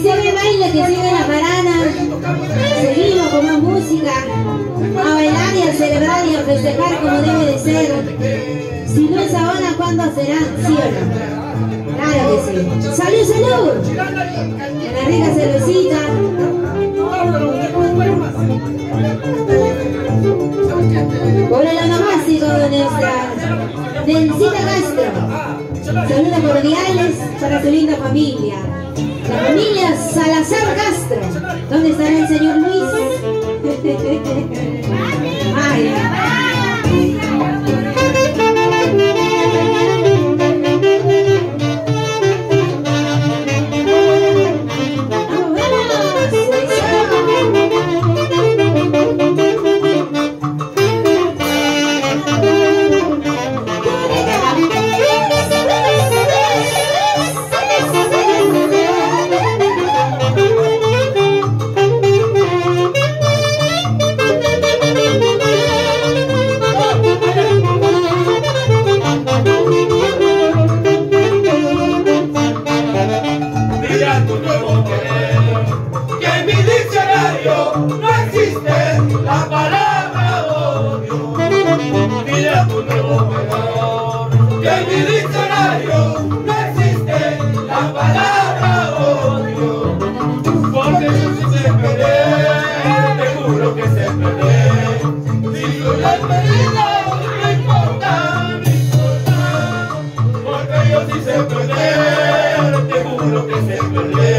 siga el baile, que siga la parada. Seguimos con más música. A bailar y a celebrar y a festejar como debe de ser. Si no es ahora, ¿cuándo será? ¿Sí o no? Claro que sí. ¡Salud, salud! Una rica cervecita. Por el onomástico de nuestra Nelsita Castro. Saludos cordiales para su linda familia. La familia Salazar Castro. ¿Dónde estará el señor Luis? Ay. Te juro que se perder.